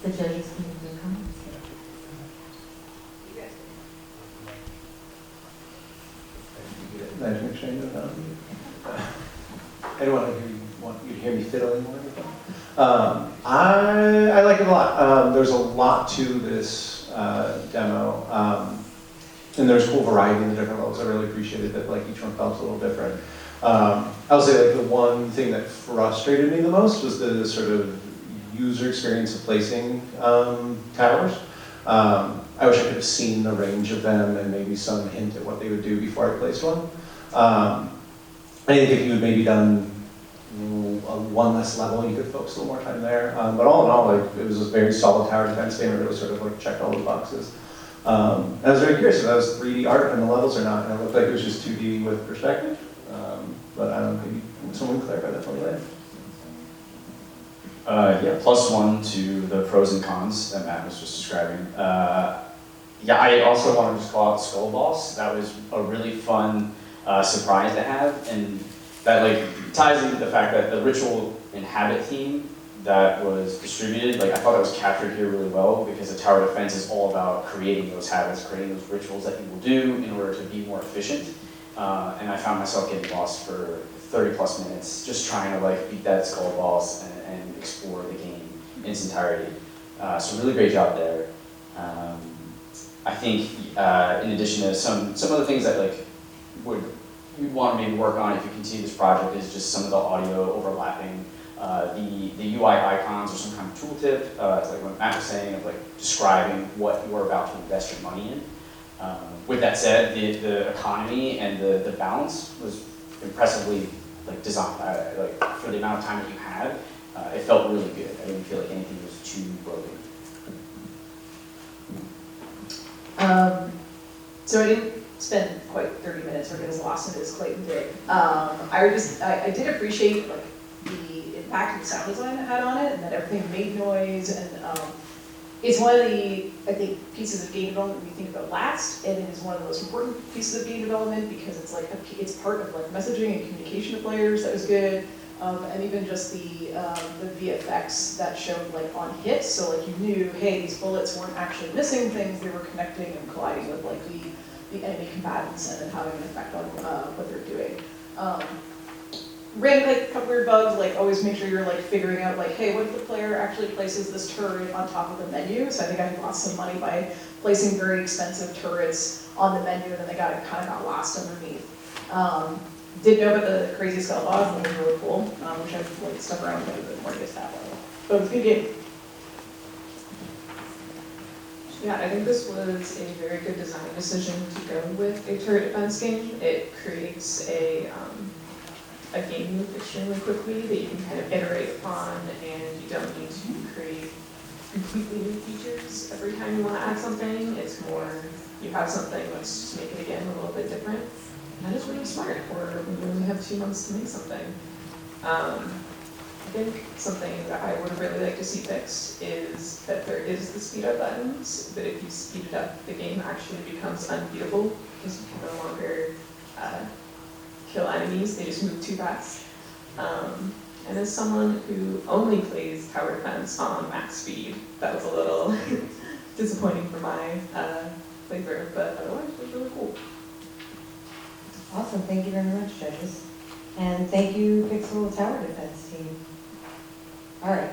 The judges can make their comments. Imagine exchange of that. I don't want you to hear me fiddling or anything. I like it a lot. There's a lot to this demo. And there's cool variety in the different levels. I really appreciated that like each one felt a little different. I'll say like the one thing that frustrated me the most was the sort of user experience of placing towers. I wish I could have seen the range of them and maybe some hint at what they would do before I placed one. I think if you had maybe done one less level, you could focus a little more time there. But all in all, like, it was a very solid tower defense game. It really sort of like checked all the boxes. And I was very curious if that was 3D art in the levels or not. And it looked like it was just 2D with perspective. But I don't know, maybe someone clarify that for me later. Yeah, +1 to the pros and cons that Matt was just describing. Yeah, I also want to just call out Skull Boss. That was a really fun surprise to have, and that like ties into the fact that the ritual and habit theme that was distributed, like I thought it was captured here really well, because the tower defense is all about creating those habits, creating those rituals that you will do in order to be more efficient. And I found myself getting lost for 30+ minutes just trying to like beat that Skull Boss and explore the game in its entirety. So really great job there. I think in addition to some of the things that like we want to maybe work on if you continue this project is just some of the audio overlapping, the UI icons or some kind of tooltip. It's like what Matt was saying of like describing what you're about to invest your money in. With that said, the economy and the balance was impressively like designed. Like for the amount of time that you had, it felt really good. I didn't feel like anything was too broken. So I didn't spend quite 30 minutes or get as lost in it as Clayton did. I did appreciate like the impact the sound design it had on it, and that everything made noise, and it's one of the, I think, pieces of game development we think about last, and it is one of the most important pieces of game development because it's like it's part of like messaging and communication to players. That was good. And even just the VFX that showed like on hits, so like you knew, hey, these bullets weren't actually missing things; they were connecting and colliding with like the enemy combatants and then having an effect on what they're doing. Ran like a couple weird bugs, like always make sure you're like figuring out like, hey, what if the player actually places this turret on top of the menu? So I think I lost some money by placing very expensive turrets on the menu, and then they kind of got lost underneath. Did know about the crazy skull boss, and it was really cool. Which I've like stuck around quite a bit more to get that level. But it was a good game. Yeah, I think this was a very good design decision to go with a turret defense game. It creates a game loop extremely quickly that you can kind of iterate upon, and you don't need to create completely new features every time you want to add something. It's more, you have something, let's just make it again a little bit different. And that is really smart for when you only have 2 months to make something. I think something that I would really like to see fixed is that there is the speed up buttons, but if you speed it up, the game actually becomes unbeatable because you can no longer kill enemies, they just move too fast. And as someone who only plays tower defense on max speed, that was a little disappointing for my playthrough, but otherwise it was really cool. Awesome, thank you very much, judges. And thank you, Pixel Tower Defense team. All right,